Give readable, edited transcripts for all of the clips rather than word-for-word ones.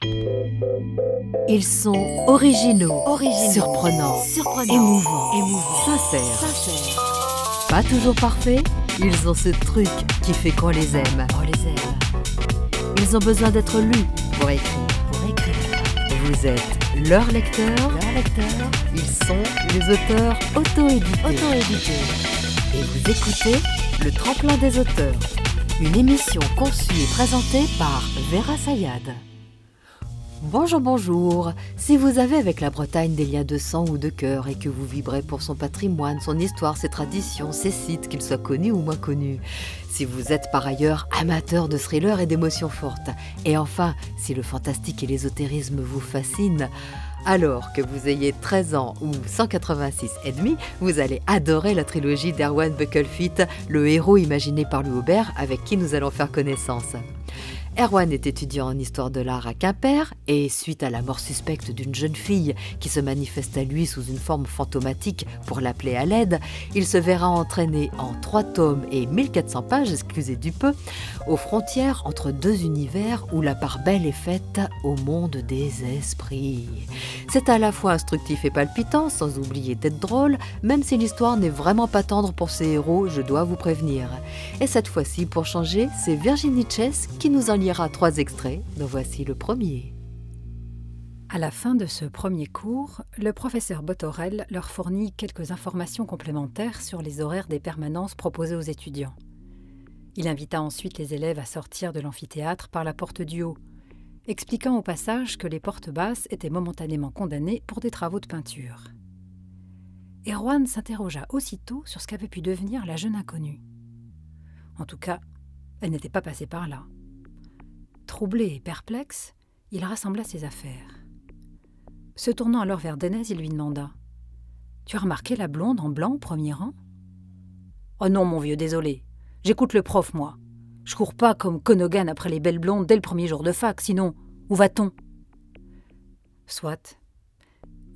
Ils sont originaux, surprenants, émouvants, sincères. Pas toujours parfaits, ils ont ce truc qui fait qu'on les aime. Ils ont besoin d'être lus pour écrire. Vous êtes leur lecteur. Ils sont les auteurs auto-édités. Et vous écoutez Le Tremplin des auteurs, une émission conçue et présentée par Vera Sayad. Bonjour. Si vous avez avec la Bretagne des liens de sang ou de cœur et que vous vibrez pour son patrimoine, son histoire, ses traditions, ses sites, qu'ils soient connus ou moins connus. Si vous êtes par ailleurs amateur de thrillers et d'émotions fortes. Et enfin, si le fantastique et l'ésotérisme vous fascinent, alors que vous ayez 13 ans ou 186 et demi, vous allez adorer la trilogie d'Erwan Bucklefeet, le héros imaginé par Louis Aubert avec qui nous allons faire connaissance. Erwan est étudiant en histoire de l'art à Quimper et, suite à la mort suspecte d'une jeune fille qui se manifeste à lui sous une forme fantomatique pour l'appeler à l'aide, il se verra entraîné en 3 tomes et 1400 pages, excusez du peu, aux frontières entre 2 univers où la part belle est faite au monde des esprits. C'est à la fois instructif et palpitant, sans oublier d'être drôle, même si l'histoire n'est vraiment pas tendre pour ses héros, je dois vous prévenir. Et cette fois-ci, pour changer, c'est Virginie Chess qui nous en lira 3 extraits, dont voici le premier. À la fin de ce premier cours, le professeur Botorel leur fournit quelques informations complémentaires sur les horaires des permanences proposées aux étudiants. Il invita ensuite les élèves à sortir de l'amphithéâtre par la porte du haut, expliquant au passage que les portes basses étaient momentanément condamnées pour des travaux de peinture. Erwan s'interrogea aussitôt sur ce qu'avait pu devenir la jeune inconnue. En tout cas, elle n'était pas passée par là. Troublé et perplexe, il rassembla ses affaires. Se tournant alors vers Dénez, il lui demanda « Tu as remarqué la blonde en blanc au premier rang ?»« Oh non, mon vieux, désolé. J'écoute le prof, moi. Je cours pas comme Conogan après les belles blondes dès le premier jour de fac, sinon, où va-t-on ?»« Soit.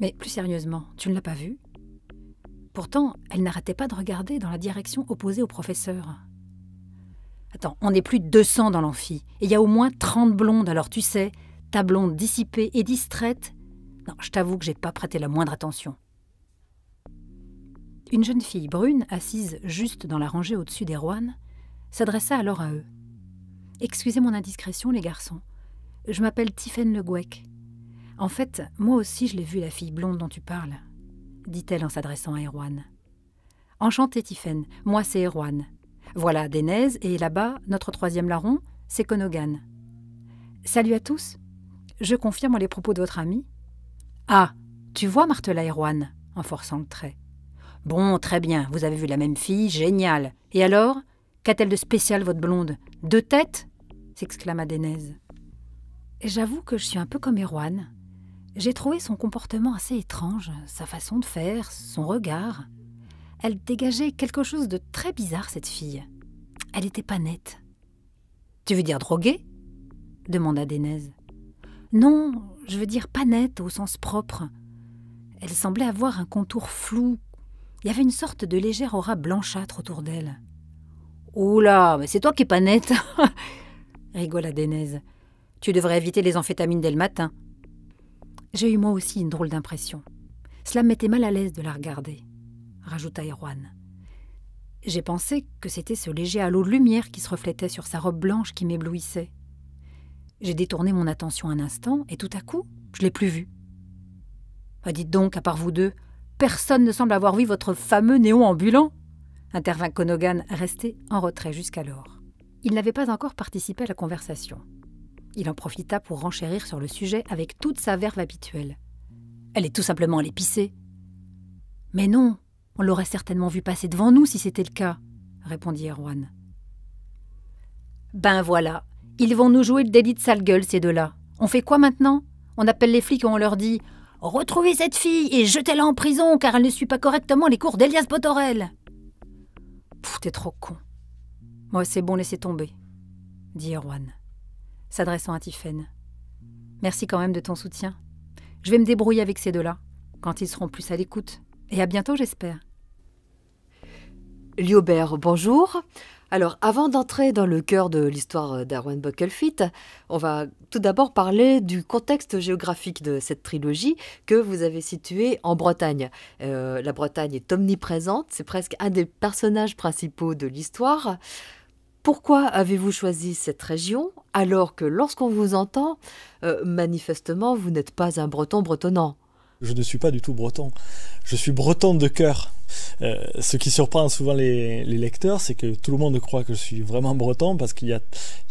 Mais plus sérieusement, tu ne l'as pas vue ?» Pourtant, elle n'arrêtait pas de regarder dans la direction opposée au professeur. Attends, on est plus de 200 dans l'amphi, et il y a au moins 30 blondes, alors tu sais, ta blonde dissipée et distraite. Non, je t'avoue que j'ai pas prêté la moindre attention. Une jeune fille brune, assise juste dans la rangée au-dessus d'Erwan, s'adressa alors à eux. « Excusez mon indiscrétion, les garçons. Je m'appelle Tiphaine Le Gouec. En fait, moi aussi je l'ai vue, la fille blonde dont tu parles, dit-elle en s'adressant à Erwan. Enchantée, Tiphaine, moi c'est Erwan. Voilà Dénez, et là-bas, notre 3e larron, c'est Conogan. Salut à tous. Je confirme les propos de votre ami. Ah, tu vois, martela Erwan, en forçant le trait. Bon, très bien, vous avez vu la même fille, génial. Et alors, qu'a-t-elle de spécial, votre blonde? 2 têtes s'exclama Dénez. J'avoue que je suis un peu comme Erwan. J'ai trouvé son comportement assez étrange, sa façon de faire, son regard. Elle dégageait quelque chose de très bizarre, cette fille. Elle n'était pas nette. « Tu veux dire droguée ?» demanda Dénez. « Non, je veux dire pas nette au sens propre. Elle semblait avoir un contour flou. Il y avait une sorte de légère aura blanchâtre autour d'elle. »« Oula, mais c'est toi qui es pas nette !» rigola Dénez. « Tu devrais éviter les amphétamines dès le matin. » J'ai eu moi aussi une drôle d'impression. Cela me mettait mal à l'aise de la regarder, rajouta Erwan. J'ai pensé que c'était ce léger halo de lumière qui se reflétait sur sa robe blanche qui m'éblouissait. J'ai détourné mon attention un instant et tout à coup, je ne l'ai plus vue. Ah, dites donc, à part vous deux, personne ne semble avoir vu votre fameux néon ambulant, intervint Conogan, resté en retrait jusqu'alors. Il n'avait pas encore participé à la conversation. Il en profita pour renchérir sur le sujet avec toute sa verve habituelle. Elle est tout simplement à l'épicer. Mais non, on l'aurait certainement vu passer devant nous si c'était le cas, répondit Erwan. Ben voilà, ils vont nous jouer le délit de sale gueule, ces deux-là. On fait quoi maintenant? On appelle les flics et on leur dit « Retrouvez cette fille et jetez-la en prison car elle ne suit pas correctement les cours d'Elias Botorel !»« Pfff, t'es trop con. »« Moi, c'est bon, laissez tomber, » dit Erwan, s'adressant à Tiphaine. « Merci quand même de ton soutien. Je vais me débrouiller avec ces deux-là, quand ils seront plus à l'écoute. Et à bientôt, j'espère. » Liobert, bonjour. Alors, avant d'entrer dans le cœur de l'histoire d'Erwan Buckelphyt, on va tout d'abord parler du contexte géographique de cette trilogie que vous avez située en Bretagne. La Bretagne est omniprésente, c'est presque un des personnages principaux de l'histoire. Pourquoi avez-vous choisi cette région alors que lorsqu'on vous entend, manifestement, vous n'êtes pas un breton bretonnant? Je ne suis pas du tout breton. Je suis breton de cœur. Ce qui surprend souvent les lecteurs, c'est que tout le monde croit que je suis vraiment breton parce qu'il y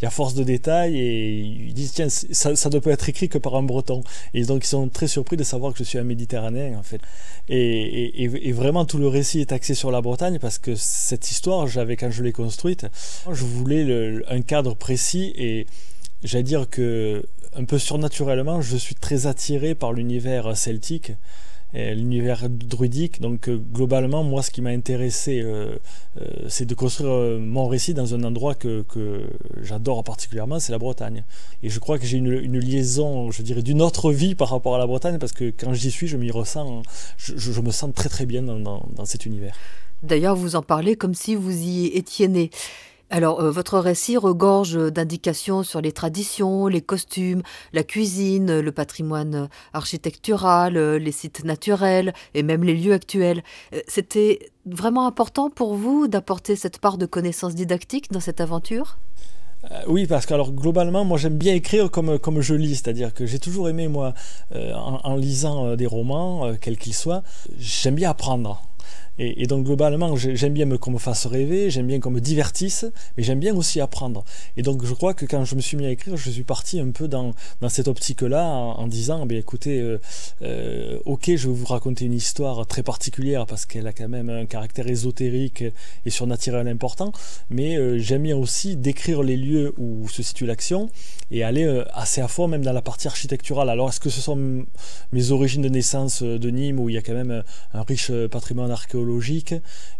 a force de détails et ils disent tiens, ça ne peut être écrit que par un breton. Et donc ils sont très surpris de savoir que je suis un Méditerranéen en fait. Et vraiment tout le récit est axé sur la Bretagne parce que cette histoire, quand je l'ai construite, je voulais un cadre précis et j'allais dire que un peu surnaturellement, je suis très attiré par l'univers celtique, l'univers druidique. Donc globalement, moi, ce qui m'a intéressé, c'est de construire mon récit dans un endroit que j'adore particulièrement, c'est la Bretagne. Et je crois que j'ai une liaison, je dirais, d'une autre vie par rapport à la Bretagne, parce que quand j'y suis, je m'y ressens, je me sens très très bien dans cet univers. D'ailleurs, vous en parlez comme si vous y étiez né. Alors, votre récit regorge d'indications sur les traditions, les costumes, la cuisine, le patrimoine architectural, les sites naturels et même les lieux actuels. C'était vraiment important pour vous d'apporter cette part de connaissances didactiques dans cette aventure ? Oui, parce que alors globalement, moi j'aime bien écrire comme je lis, c'est-à-dire que j'ai toujours aimé, moi, en lisant des romans, quels qu'ils soient, j'aime bien apprendre. Et donc globalement, j'aime bien qu'on me fasse rêver, j'aime bien qu'on me divertisse, mais j'aime bien aussi apprendre. Et donc je crois que quand je me suis mis à écrire, je suis parti un peu dans cette optique-là, en disant, écoutez, ok, je vais vous raconter une histoire très particulière, parce qu'elle a quand même un caractère ésotérique et surnaturel important, mais j'aime bien aussi décrire les lieux où se situe l'action, et aller assez à fond, même dans la partie architecturale. Alors est-ce que ce sont mes origines de naissance de Nîmes, où il y a quand même un riche patrimoine archéologique,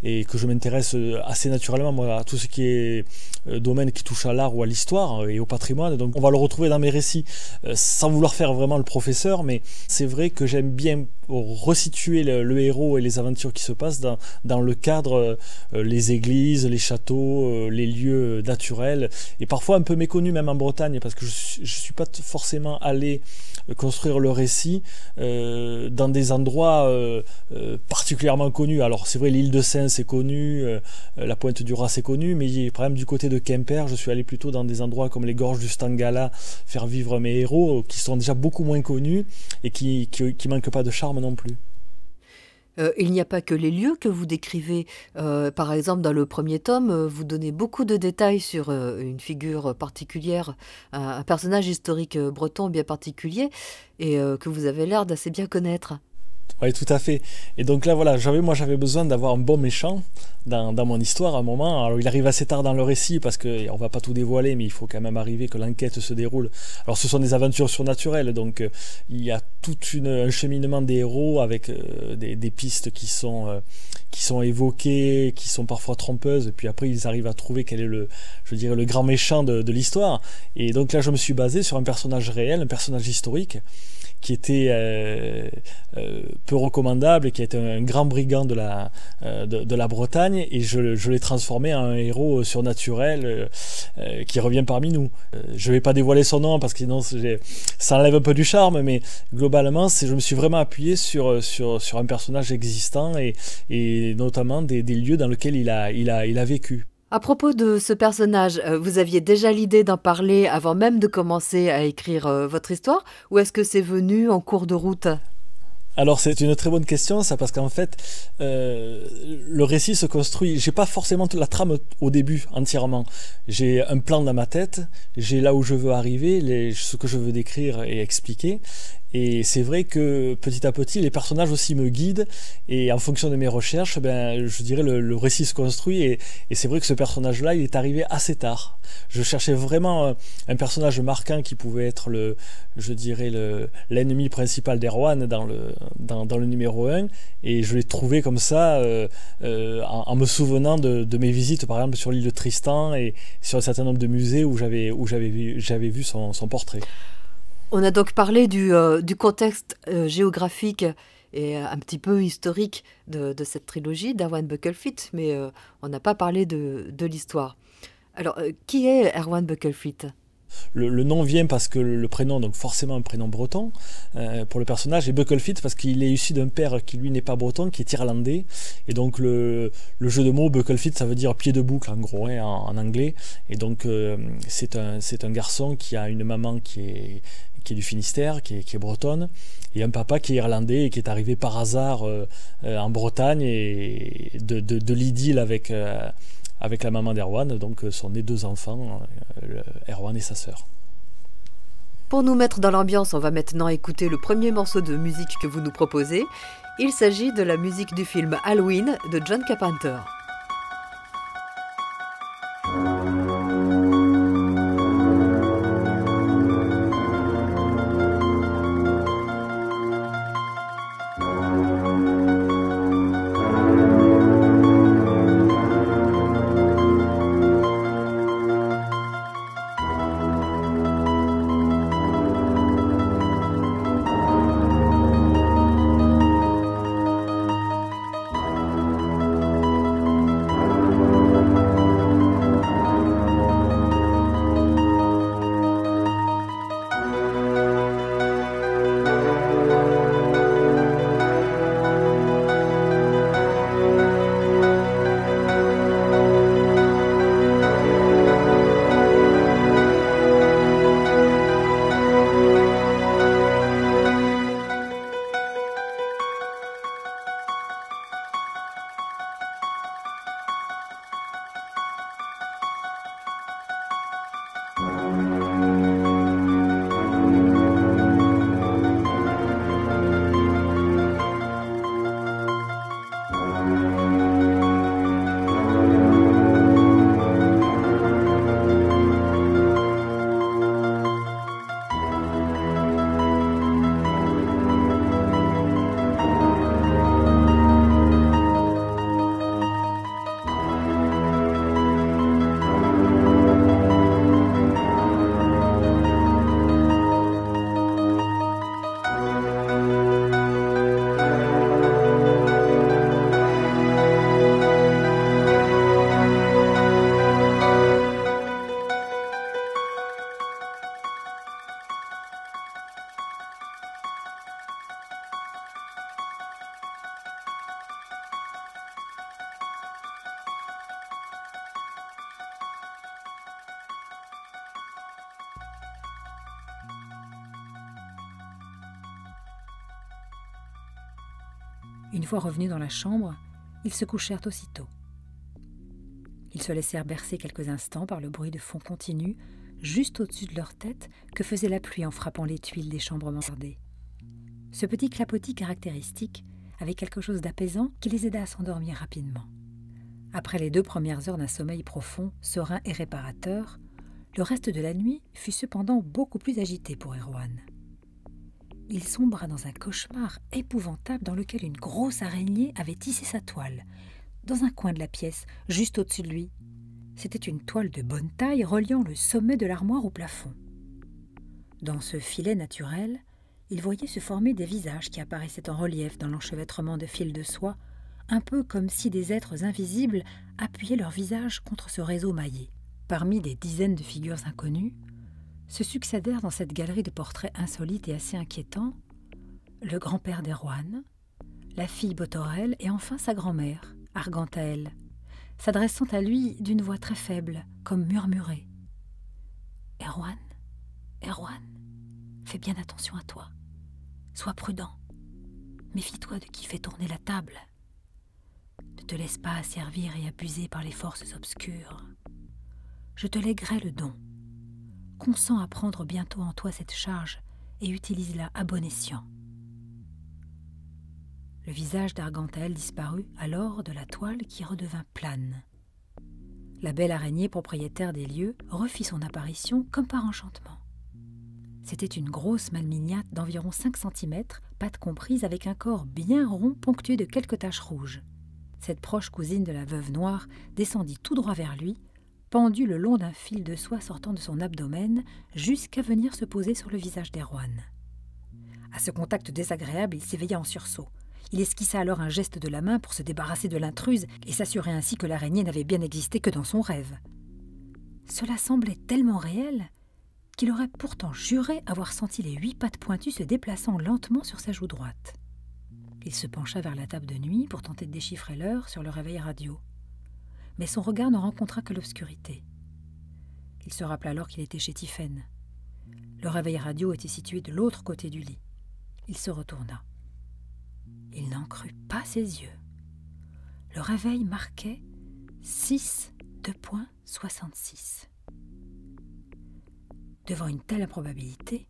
et que je m'intéresse assez naturellement, moi, à tout ce qui est domaine qui touche à l'art ou à l'histoire et au patrimoine. Donc on va le retrouver dans mes récits, sans vouloir faire vraiment le professeur, mais c'est vrai que j'aime bien resituer le héros et les aventures qui se passent dans le cadre, les églises, les châteaux, les lieux naturels, et parfois un peu méconnus même en Bretagne, parce que je suis pas forcément allé construire le récit dans des endroits particulièrement connus. Alors c'est vrai, l'île de Sein c'est connu, la Pointe du Raz c'est connu, mais par exemple du côté de Quimper, je suis allé plutôt dans des endroits comme les gorges du Stangala, faire vivre mes héros, qui sont déjà beaucoup moins connus et qui manquent pas de charme non plus. Il n'y a pas que les lieux que vous décrivez. Par exemple, dans le premier tome, vous donnez beaucoup de détails sur une figure particulière, un personnage historique breton bien particulier, et que vous avez l'air d'assez bien connaître. Oui, tout à fait. Et donc là, voilà, j'avais besoin d'avoir un bon méchant dans mon histoire à un moment. Alors il arrive assez tard dans le récit parce qu'on ne va pas tout dévoiler, mais il faut quand même arriver que l'enquête se déroule. Alors ce sont des aventures surnaturelles, donc il y a tout un cheminement des héros avec des pistes qui sont évoquées, qui sont parfois trompeuses, et puis après ils arrivent à trouver quel est le grand méchant de l'histoire. Et donc là je me suis basé sur un personnage réel, un personnage historique, qui était peu recommandable et qui était un grand brigand de la Bretagne, et je l'ai transformé en un héros surnaturel qui revient parmi nous. Je ne vais pas dévoiler son nom parce que sinon ça enlève un peu du charme, mais globalement je me suis vraiment appuyé sur un personnage existant et notamment des lieux dans lesquels il a vécu. À propos de ce personnage, vous aviez déjà l'idée d'en parler avant même de commencer à écrire votre histoire, ou est-ce que c'est venu en cours de route ? Alors c'est une très bonne question, ça, parce qu'en fait le récit se construit, j'ai pas forcément toute la trame au début entièrement, j'ai un plan dans ma tête, j'ai là où je veux arriver, ce que je veux décrire et expliquer, et c'est vrai que petit à petit les personnages aussi me guident, et en fonction de mes recherches, je dirais le récit se construit, et c'est vrai que ce personnage là il est arrivé assez tard. Je cherchais vraiment un personnage marquant qui pouvait être l'ennemi principal d'Erwan dans le numéro 1, et je l'ai trouvé comme ça en me souvenant de mes visites par exemple sur l'île de Tristan et sur un certain nombre de musées où j'avais vu son portrait. On a donc parlé du contexte géographique et un petit peu historique de cette trilogie d'Erwan Bucklefleet, mais on n'a pas parlé de l'histoire. Alors, qui est Erwan Bucklefleet ? Le nom vient parce que le prénom, donc forcément un prénom breton pour le personnage, et Bucklefleet parce qu'il est issu d'un père qui lui n'est pas breton, qui est irlandais, et donc le jeu de mots Bucklefleet, ça veut dire pied de boucle en gros, hein, en anglais, et donc c'est un garçon qui a une maman qui est du Finistère, qui est bretonne, et un papa qui est irlandais et qui est arrivé par hasard en Bretagne, et de l'idylle avec la maman d'Erwan, donc sont nés 2 enfants, Erwan et sa sœur. Pour nous mettre dans l'ambiance, on va maintenant écouter le premier morceau de musique que vous nous proposez. Il s'agit de la musique du film Halloween de John Carpenter. Une fois revenus dans la chambre, ils se couchèrent aussitôt. Ils se laissèrent bercer quelques instants par le bruit de fond continu, juste au-dessus de leur tête, que faisait la pluie en frappant les tuiles des chambres mansardées. Ce petit clapotis caractéristique avait quelque chose d'apaisant qui les aida à s'endormir rapidement. Après les 2 premières heures d'un sommeil profond, serein et réparateur, le reste de la nuit fut cependant beaucoup plus agité pour Erwan. Il sombra dans un cauchemar épouvantable dans lequel une grosse araignée avait tissé sa toile, dans un coin de la pièce, juste au-dessus de lui. C'était une toile de bonne taille reliant le sommet de l'armoire au plafond. Dans ce filet naturel, il voyait se former des visages qui apparaissaient en relief dans l'enchevêtrement de fils de soie, un peu comme si des êtres invisibles appuyaient leur visage contre ce réseau maillé. Parmi des dizaines de figures inconnues, se succédèrent dans cette galerie de portraits insolites et assez inquiétants le grand-père d'Erwan, la fille Botorel et enfin sa grand-mère, Argantaël, s'adressant à lui d'une voix très faible, comme murmurée. « Erwan, Erwan, fais bien attention à toi. Sois prudent. Méfie-toi de qui fait tourner la table. Ne te laisse pas asservir et abuser par les forces obscures. Je te lèguerai le don. Consens à prendre bientôt en toi cette charge et utilise-la à bon escient. » Le visage d'Argantaël disparut alors de la toile qui redevint plane. La belle araignée propriétaire des lieux refit son apparition comme par enchantement. C'était une grosse malmignate d'environ 5 cm, pattes comprises, avec un corps bien rond ponctué de quelques taches rouges. Cette proche cousine de la veuve noire descendit tout droit vers lui, pendue le long d'un fil de soie sortant de son abdomen, jusqu'à venir se poser sur le visage d'Erwan. À ce contact désagréable, il s'éveilla en sursaut. Il esquissa alors un geste de la main pour se débarrasser de l'intruse et s'assurer ainsi que l'araignée n'avait bien existé que dans son rêve. Cela semblait tellement réel qu'il aurait pourtant juré avoir senti les 8 pattes pointues se déplaçant lentement sur sa joue droite. Il se pencha vers la table de nuit pour tenter de déchiffrer l'heure sur le réveil radio. Mais son regard ne rencontra que l'obscurité. Il se rappela alors qu'il était chez Tiphaine. Le réveil radio était situé de l'autre côté du lit. Il se retourna. Il n'en crut pas ses yeux. Le réveil marquait 6:66. Devant une telle improbabilité,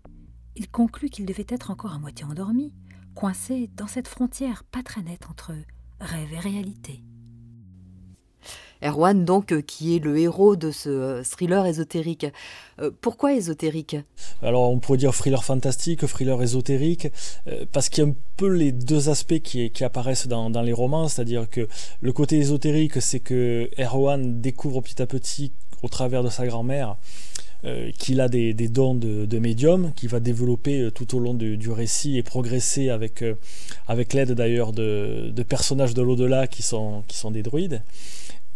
il conclut qu'il devait être encore à moitié endormi, coincé dans cette frontière pas très nette entre rêve et réalité. Erwan, donc, qui est le héros de ce thriller ésotérique. Pourquoi ésotérique ? Alors, on pourrait dire thriller fantastique, thriller ésotérique, parce qu'il y a un peu les deux aspects qui apparaissent dans les romans, c'est-à-dire que le côté ésotérique, c'est que Erwan découvre petit à petit, au travers de sa grand-mère, qu'il a des dons de médium, qu'il va développer tout au long du récit et progresser avec l'aide d'ailleurs de personnages de l'au-delà qui sont des druides.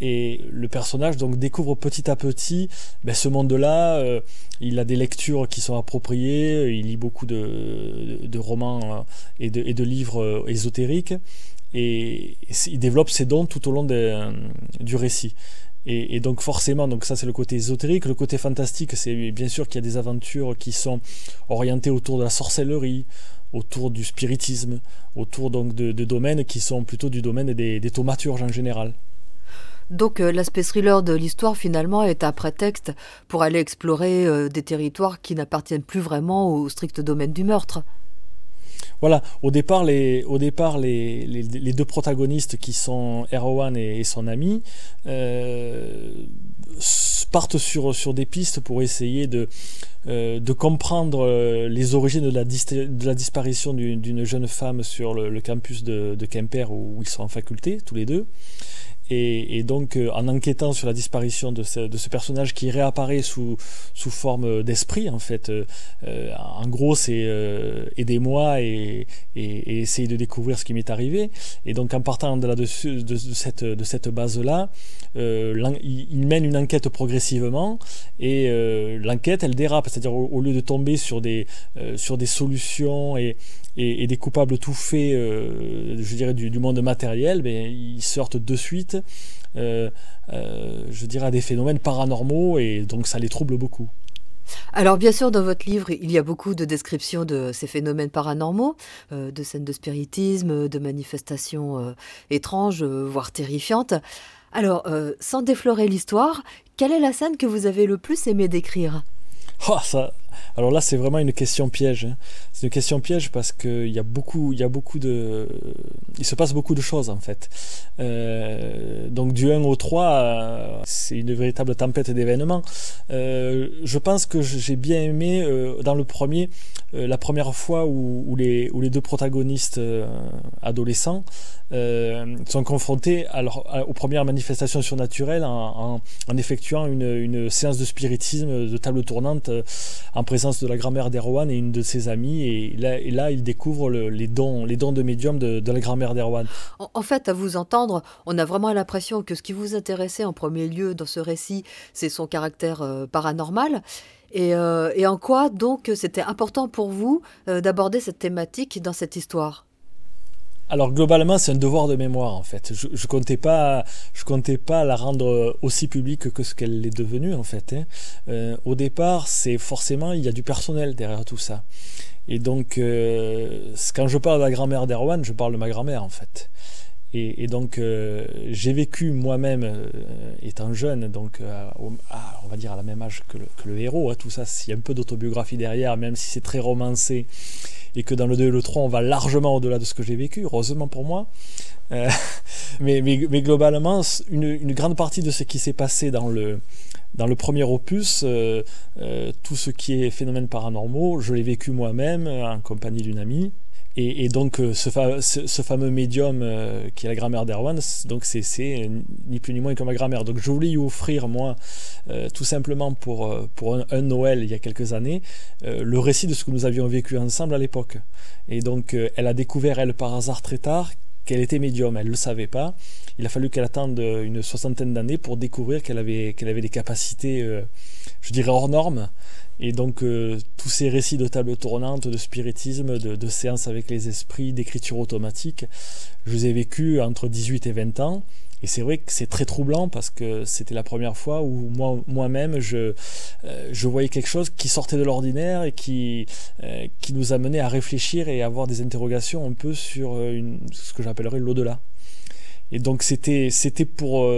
Et le personnage donc découvre petit à petit ce monde-là. Il a des lectures qui sont appropriées, il lit beaucoup de romans et de livres ésotériques, et il développe ses dons tout au long du récit. Et donc forcément, donc ça c'est le côté ésotérique. Le côté fantastique, c'est bien sûr qu'il y a des aventures qui sont orientées autour de la sorcellerie, autour du spiritisme, autour donc de domaines qui sont plutôt du domaine des thaumaturges en général. Donc l'aspect thriller de l'histoire finalement est un prétexte pour aller explorer des territoires qui n'appartiennent plus vraiment au strict domaine du meurtre. Voilà, au départ les deux protagonistes qui sont Erwan et son ami partent sur des pistes pour essayer de comprendre les origines de la disparition d'une jeune femme sur le campus de Quimper où ils sont en faculté tous les deux. Et donc en enquêtant sur la disparition de ce personnage qui réapparaît sous forme d'esprit en fait, en gros c'est aidez-moi et essayez de découvrir ce qui m'est arrivé. Et donc en partant de cette base là, il mène une enquête progressivement, et l'enquête elle dérape, c'est-à-dire au lieu de tomber sur des solutions et des coupables tout faits, je dirais du monde matériel, ils sortent de suite je dirais à des phénomènes paranormaux, et donc ça les trouble beaucoup. Alors bien sûr, dans votre livre, il y a beaucoup de descriptions de ces phénomènes paranormaux, de scènes de spiritisme, de manifestations étranges, voire terrifiantes. Alors, sans déflorer l'histoire, quelle est la scène que vous avez le plus aimé décrire ? Alors là, c'est vraiment une question piège. C'est une question piège parce qu'il y a beaucoup de... Il se passe beaucoup de choses, en fait. Donc du 1 au 3, c'est une véritable tempête d'événements. Je pense que j'ai bien aimé, dans le premier, la première fois où les deux protagonistes adolescents sont confrontés aux premières manifestations surnaturelles en effectuant une séance de spiritisme de table tournante en présence de la grand-mère d'Erwan et une de ses amies, et là ils découvrent les dons de médium de la grand-mère d'Erwan. En fait, à vous entendre, on a vraiment l'impression que ce qui vous intéressait en premier lieu dans ce récit, c'est son caractère paranormal. Et en quoi donc c'était important pour vous d'aborder cette thématique dans cette histoire ? Alors globalement, c'est un devoir de mémoire en fait. Je comptais pas la rendre aussi publique que ce qu'elle est devenue en fait. Au départ, c'est forcément il y a du personnel derrière tout ça. Et donc quand je parle de la grand-mère d'Erwan, je parle de ma grand-mère en fait. Et donc j'ai vécu moi-même étant jeune, donc on va dire à la même âge que le héros. Tout ça, il y a un peu d'autobiographie derrière, même si c'est très romancé. Et que dans le 2 et le 3, on va largement au-delà de ce que j'ai vécu, heureusement pour moi. Mais globalement, une grande partie de ce qui s'est passé dans le premier opus, tout ce qui est phénomènes paranormaux, je l'ai vécu moi-même en compagnie d'une amie Et donc ce fameux médium qui est la grand-mère d'Erwan, donc c'est ni plus ni moins que ma grand-mère. Donc je voulais lui offrir, moi, tout simplement pour un Noël il y a quelques années, le récit de ce que nous avions vécu ensemble à l'époque. Et donc elle a découvert, elle, par hasard très tard, qu'elle était médium. Elle ne le savait pas. Il a fallu qu'elle attende une 60aine d'années pour découvrir qu'elle avait des capacités, je dirais, hors normes. Et donc tous ces récits de table tournante, de spiritisme, de séances avec les esprits, d'écriture automatique, je les ai vécus entre 18 et 20 ans. Et c'est vrai que c'est très troublant parce que c'était la première fois où moi-même je voyais quelque chose qui sortait de l'ordinaire et qui nous amenait à réfléchir et à avoir des interrogations un peu sur ce que j'appellerais l'au-delà. Et donc c'était pour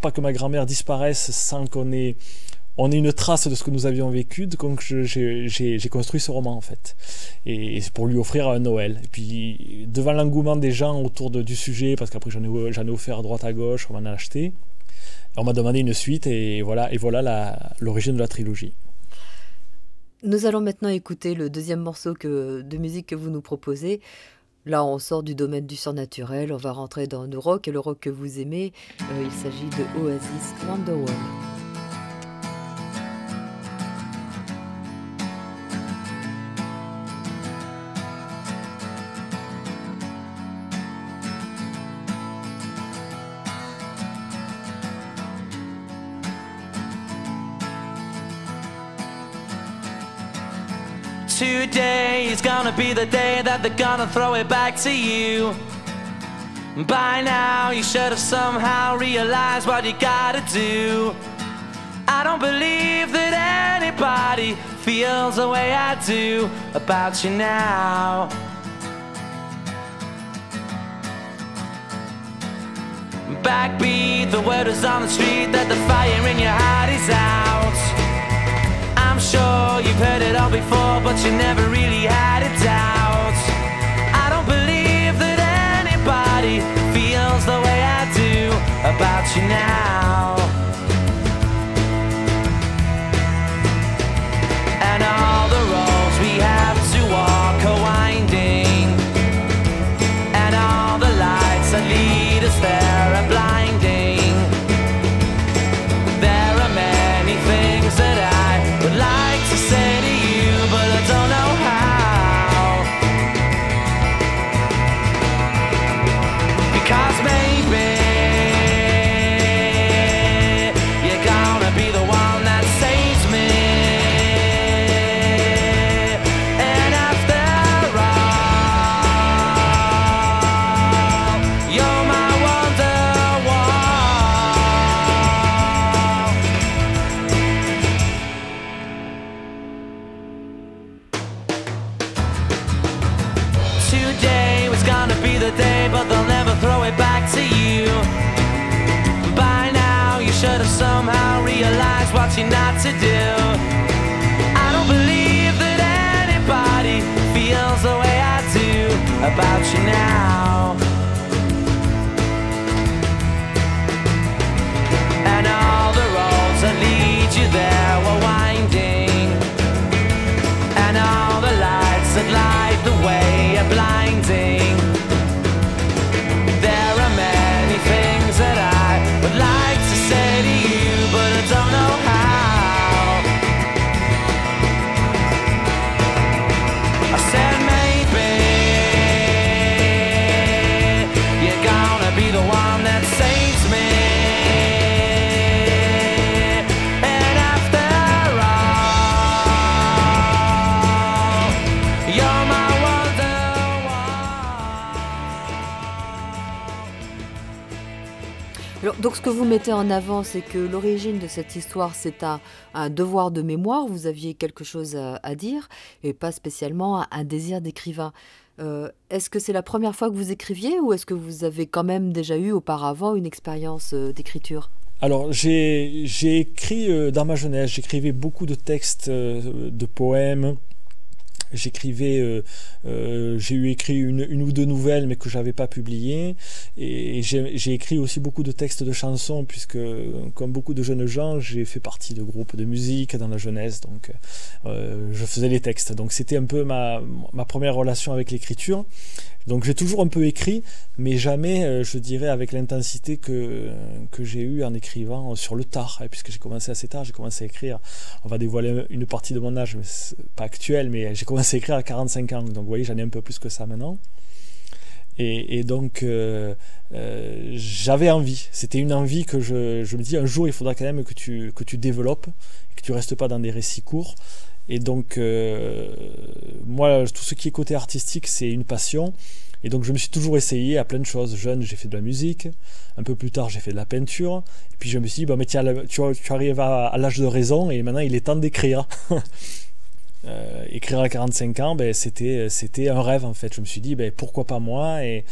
pas que ma grand-mère disparaisse sans qu'on ait une trace de ce que nous avions vécu. Donc j'ai construit ce roman, en fait, et c'est pour lui offrir un Noël. Et puis devant l'engouement des gens autour du sujet, parce qu'après j'en ai offert à droite à gauche, on m'en a acheté, on m'a demandé une suite, et voilà l'origine de la trilogie. Nous allons maintenant écouter le deuxième morceau de musique que vous nous proposez. Là, on sort du domaine du surnaturel, on va rentrer dans le rock, et le rock que vous aimez. Il s'agit de Oasis, Wonderwall. Today is gonna be the day that they're gonna throw it back to you. By now you should have somehow realized what you gotta do. I don't believe that anybody feels the way I do about you now. Backbeat, the word is on the street that the fire in your heart is out. I'm sure you've heard it all before, but you never really had a doubt. I don't believe that anybody feels the way I do about you now. And all the roads we have to walk are winding, and all the lights that lead us there are blinding. There are many things that I would like to say to you, but I don't know how. Because maybe you're gonna be the one that saves me. And after all, you're my Wonderwall. Today was gonna be the day, but they'll never throw it back to you. By now you should have somehow realized what you're not to do. I don't believe that anybody feels the way I do about you now. And all the roads that lead you there were winding, and all the lights that light the way are blinding. There are many things that I would like to say to you, but I don't know how. I said maybe you're gonna be the one that saves me. And after all, you're my Wonderwall. Alors, donc ce que vous mettez en avant, c'est que l'origine de cette histoire, c'est un devoir de mémoire. Vous aviez quelque chose à dire et pas spécialement un désir d'écrivain. Est-ce que c'est la première fois que vous écriviez ou est-ce que vous avez quand même déjà eu auparavant une expérience d'écriture ? Alors, j'ai écrit dans ma jeunesse, j'écrivais beaucoup de textes, de poèmes, J'écrivais, j'ai écrit une ou deux nouvelles mais que j'avais pas publiées, et j'ai écrit aussi beaucoup de textes de chansons, puisque comme beaucoup de jeunes gens, j'ai fait partie de groupes de musique dans la jeunesse, donc je faisais les textes. Donc c'était un peu ma première relation avec l'écriture. Donc j'ai toujours un peu écrit, mais jamais, je dirais, avec l'intensité que j'ai eue en écrivant sur le tard, puisque j'ai commencé assez tard. J'ai commencé à écrire, on va dévoiler une partie de mon âge, mais pas actuel, mais j'ai commencé à écrire à 45 ans, donc vous voyez, j'en ai un peu plus que ça maintenant. Et donc j'avais envie, c'était une envie que je me dis, un jour il faudra quand même que tu développes, et que tu restes pas dans des récits courts. Et donc moi, tout ce qui est côté artistique, c'est une passion, et donc je me suis toujours essayé à plein de choses. Jeune, j'ai fait de la musique, un peu plus tard j'ai fait de la peinture, et puis je me suis dit, mais tiens, tu arrives à l'âge de raison, et maintenant il est temps d'écrire. Écrire à 45 ans, c'était un rêve en fait. Je me suis dit, pourquoi pas moi, et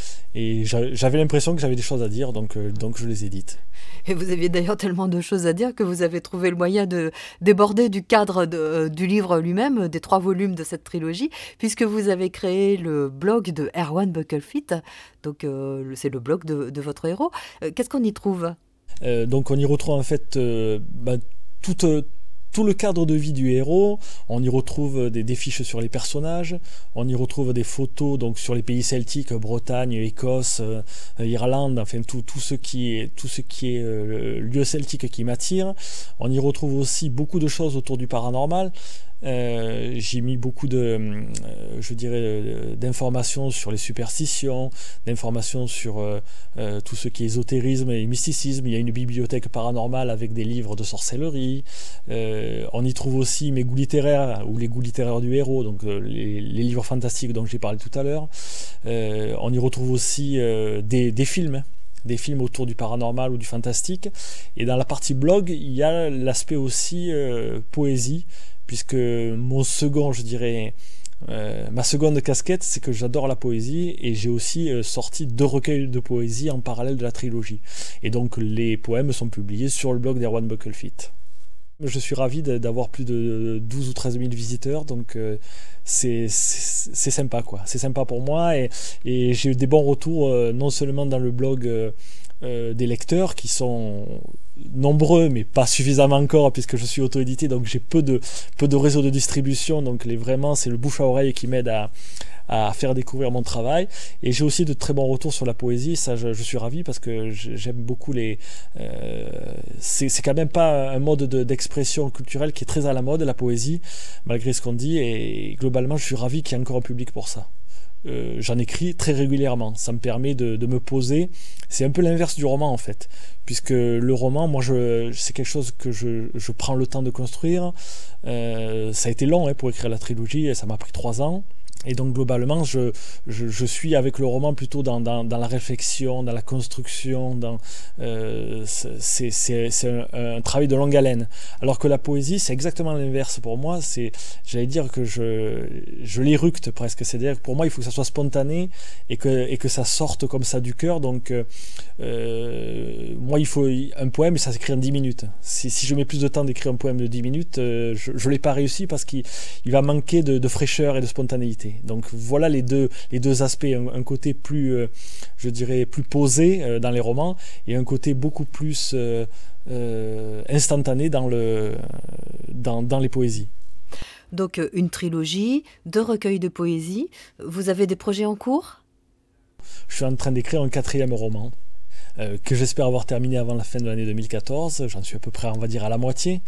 j'avais l'impression que j'avais des choses à dire, donc je les ai dites. Et vous aviez d'ailleurs tellement de choses à dire que vous avez trouvé le moyen de déborder du cadre du livre lui-même, des 3 volumes de cette trilogie, puisque vous avez créé le blog de Erwan Buckelphyt, donc c'est le blog de votre héros. Qu'est-ce qu'on y trouve ? Donc on y retrouve en fait tout le cadre de vie du héros. On y retrouve des fiches sur les personnages, on y retrouve des photos donc sur les pays celtiques, Bretagne, Écosse, Irlande, enfin tout ce qui est lieu celtique qui m'attire. On y retrouve aussi beaucoup de choses autour du paranormal. J'ai mis beaucoup d'informations sur les superstitions, d'informations sur tout ce qui est ésotérisme et mysticisme. Il y a une bibliothèque paranormale avec des livres de sorcellerie. On y trouve aussi mes goûts littéraires, ou les goûts littéraires du héros, donc les livres fantastiques dont j'ai parlé tout à l'heure. On y retrouve aussi des films. Des films autour du paranormal ou du fantastique. Et dans la partie blog, il y a l'aspect aussi poésie, puisque ma seconde casquette, c'est que j'adore la poésie, et j'ai aussi sorti 2 recueils de poésie en parallèle de la trilogie. Et donc les poèmes sont publiés sur le blog d'Erwan Buckelphyt. Je suis ravi d'avoir plus de 12 ou 13 000 visiteurs, donc c'est sympa, quoi. C'est sympa pour moi, et j'ai eu des bons retours, non seulement dans le blog des lecteurs qui sont nombreux mais pas suffisamment encore, puisque je suis auto-édité, donc j'ai peu de réseau de distribution, donc vraiment c'est le bouche à oreille qui m'aide à faire découvrir mon travail. Et j'ai aussi de très bons retours sur la poésie, ça je suis ravi, parce que j'aime beaucoup c'est quand même pas un mode d'expression culturelle qui est très à la mode, la poésie, malgré ce qu'on dit, et globalement je suis ravi qu'il y ait encore un public pour ça. J'en écris très régulièrement, ça me permet de me poser. C'est un peu l'inverse du roman en fait, puisque le roman, moi c'est quelque chose que je prends le temps de construire. Ça a été long pour écrire la trilogie, ça m'a pris 3 ans. Et donc globalement, je suis avec le roman plutôt dans la réflexion, dans la construction, c'est un travail de longue haleine. Alors que la poésie, c'est exactement l'inverse pour moi. J'allais dire que je l'éructe presque. C'est-à-dire que pour moi, il faut que ça soit spontané et que ça sorte comme ça du cœur. Donc moi, il faut un poème, ça s'écrit en 10 minutes. Si je mets plus de temps d'écrire un poème de 10 minutes, je ne l'ai pas réussi, parce qu'il va manquer de fraîcheur et de spontanéité. Donc voilà les deux aspects, un côté plus, je dirais, plus posé dans les romans, et un côté beaucoup plus instantané dans les poésies. Donc une trilogie, 2 recueils de poésie. Vous avez des projets en cours ? Je suis en train d'écrire un 4e roman, que j'espère avoir terminé avant la fin de l'année 2014. J'en suis à peu près, on va dire, à la moitié.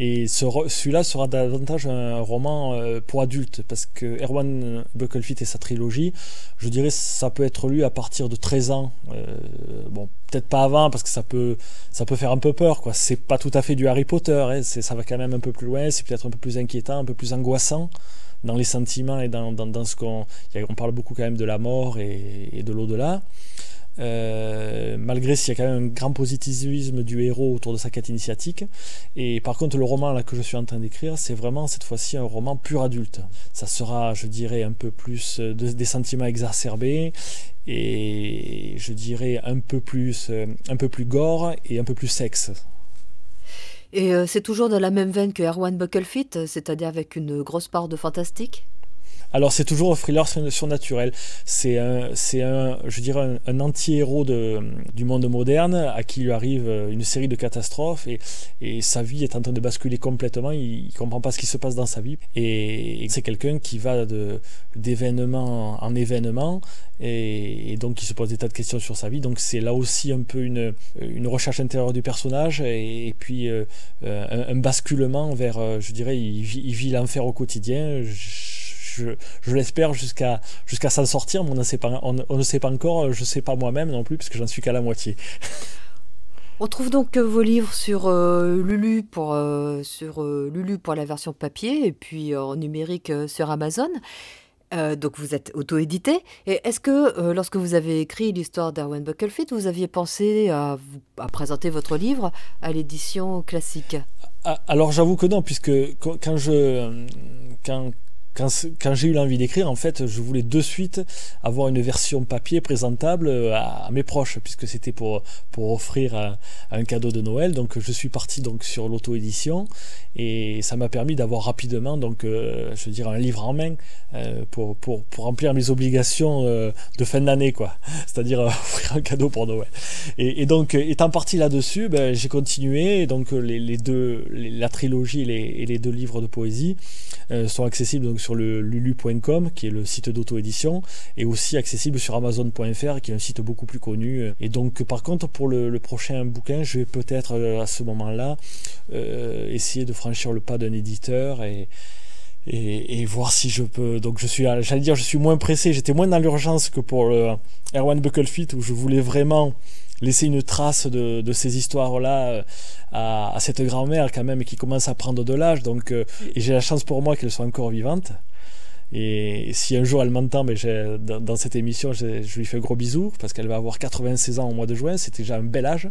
Et celui-là sera davantage un roman pour adultes, parce que Erwan Buckelphyt et sa trilogie, je dirais, ça peut être lu à partir de 13 ans. Bon, peut-être pas avant, parce que ça peut faire un peu peur, quoi. C'est pas tout à fait du Harry Potter, ça va quand même un peu plus loin, c'est peut-être un peu plus inquiétant, un peu plus angoissant dans les sentiments et dans ce on parle beaucoup quand même de la mort et de l'au-delà. Malgré s'il y a quand même un grand positivisme du héros autour de sa quête initiatique. Et par contre, le roman là que je suis en train d'écrire, c'est vraiment cette fois-ci un roman pur adulte. Ça sera, je dirais, un peu plus des sentiments exacerbés, et je dirais un peu plus gore et un peu plus sexe. Et c'est toujours dans la même veine que Erwan Buckelphyt, c'est-à-dire avec une grosse part de fantastique ? Alors c'est toujours un thriller surnaturel. C'est je dirais un anti-héros du monde moderne à qui lui arrive une série de catastrophes et sa vie est en train de basculer complètement. Il ne comprend pas ce qui se passe dans sa vie. Et c'est quelqu'un qui va d'événement en événement et donc il se pose des tas de questions sur sa vie. Donc c'est là aussi un peu une recherche intérieure du personnage et puis un basculement vers, je dirais, il vit l'enfer au quotidien. Je l'espère jusqu'à s'en sortir, mais on ne sait pas encore, je ne sais pas moi-même non plus, parce que j'en suis qu'à la moitié. On trouve donc vos livres sur Lulu pour la version papier et puis en numérique sur Amazon. Donc vous êtes auto-édité. Et est-ce que lorsque vous avez écrit l'histoire d'Erwan Bucklefield, vous aviez pensé à présenter votre livre à l'édition classique ? Alors j'avoue que non, puisque quand j'ai eu l'envie d'écrire, en fait, je voulais de suite avoir une version papier présentable à mes proches, puisque c'était pour offrir un cadeau de Noël. Donc, je suis parti donc sur l'auto-édition et ça m'a permis d'avoir rapidement donc, je veux dire, un livre en main pour remplir mes obligations de fin d'année, quoi. C'est-à-dire offrir un cadeau pour Noël. Et donc, étant parti là-dessus, j'ai continué. Donc, la trilogie et les 2 livres de poésie sont accessibles donc sur le lulu.com qui est le site d'auto-édition et aussi accessible sur amazon.fr qui est un site beaucoup plus connu. Et donc par contre pour le prochain bouquin, je vais peut-être à ce moment-là essayer de franchir le pas d'un éditeur et voir si je peux. Donc je suis moins pressé, j'étais moins dans l'urgence que pour Erwan Bucklefield où je voulais vraiment laisser une trace de ces histoires-là à cette grand-mère quand même qui commence à prendre de l'âge. Donc, et j'ai la chance pour moi qu'elle soit encore vivante. Et si un jour elle m'entend, dans cette émission, je lui fais un gros bisou parce qu'elle va avoir 96 ans au mois de juin. C'était déjà un bel âge.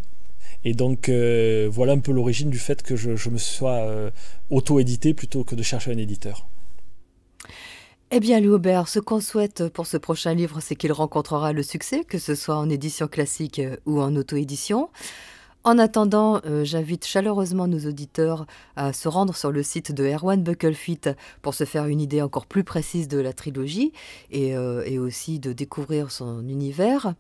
Et donc voilà un peu l'origine du fait que je me sois auto-édité plutôt que de chercher un éditeur. Eh bien, Louis Aubert, ce qu'on souhaite pour ce prochain livre, c'est qu'il rencontrera le succès, que ce soit en édition classique ou en auto-édition. En attendant, j'invite chaleureusement nos auditeurs à se rendre sur le site de Erwan Bucklefield pour se faire une idée encore plus précise de la trilogie et aussi de découvrir son univers.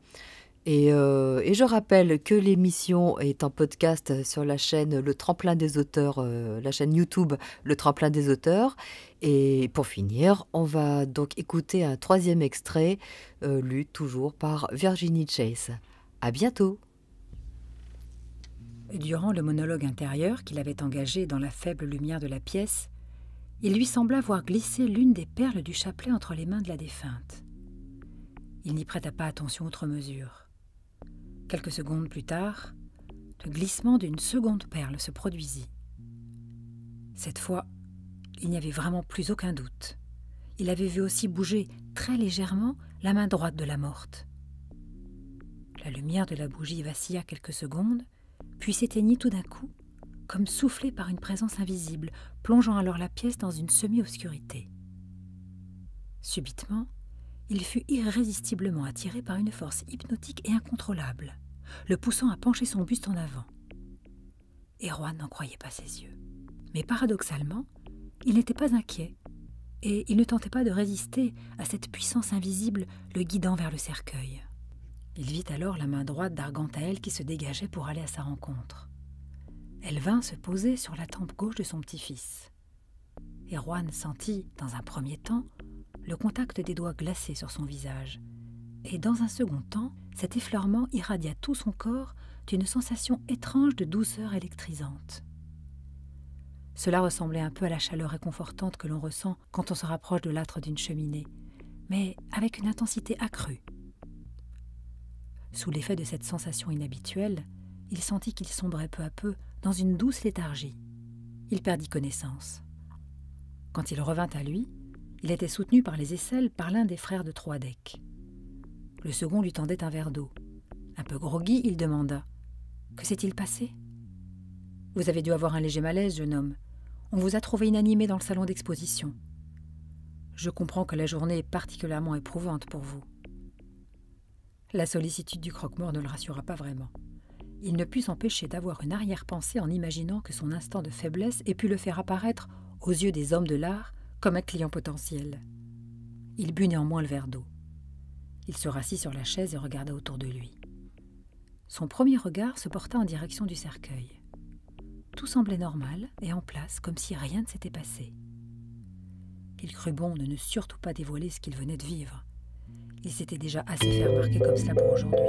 Et je rappelle que l'émission est en podcast sur la chaîne Le Tremplin des Auteurs, la chaîne YouTube Le Tremplin des Auteurs. Et pour finir, on va donc écouter un 3e extrait, lu toujours par Virginie Chase. À bientôt. Durant le monologue intérieur qu'il avait engagé dans la faible lumière de la pièce, il lui sembla voir glisser l'une des perles du chapelet entre les mains de la défunte. Il n'y prêta pas attention outre mesure. Quelques secondes plus tard, le glissement d'une seconde perle se produisit. Cette fois, il n'y avait vraiment plus aucun doute. Il avait vu aussi bouger très légèrement la main droite de la morte. La lumière de la bougie vacilla quelques secondes, puis s'éteignit tout d'un coup, comme soufflée par une présence invisible, plongeant alors la pièce dans une semi-obscurité. Subitement, il fut irrésistiblement attiré par une force hypnotique et incontrôlable, le poussant à pencher son buste en avant. Erwan n'en croyait pas ses yeux. Mais paradoxalement, il n'était pas inquiet, et il ne tentait pas de résister à cette puissance invisible le guidant vers le cercueil. Il vit alors la main droite d'Argantaël qui se dégageait pour aller à sa rencontre. Elle vint se poser sur la tempe gauche de son petit-fils. Erwan sentit, dans un premier temps, le contact des doigts glacés sur son visage, et dans un second temps, cet effleurement irradia tout son corps d'une sensation étrange de douceur électrisante. Cela ressemblait un peu à la chaleur réconfortante que l'on ressent quand on se rapproche de l'âtre d'une cheminée, mais avec une intensité accrue. Sous l'effet de cette sensation inhabituelle, il sentit qu'il sombrait peu à peu dans une douce léthargie. Il perdit connaissance. Quand il revint à lui, il était soutenu par les aisselles par l'un des frères de Troadec. Le second lui tendait un verre d'eau. Un peu groggy, il demanda « Que s'est-il passé ?»« Vous avez dû avoir un léger malaise, jeune homme. On vous a trouvé inanimé dans le salon d'exposition. Je comprends que la journée est particulièrement éprouvante pour vous. » La sollicitude du croque-mort ne le rassura pas vraiment. Il ne put s'empêcher d'avoir une arrière-pensée en imaginant que son instant de faiblesse ait pu le faire apparaître, aux yeux des hommes de l'art, comme un client potentiel. Il but néanmoins le verre d'eau. Il se rassit sur la chaise et regarda autour de lui. Son premier regard se porta en direction du cercueil. Tout semblait normal et en place, comme si rien ne s'était passé. Il crut bon de ne surtout pas dévoiler ce qu'il venait de vivre. Il s'était déjà assez fait remarquer comme cela pour aujourd'hui.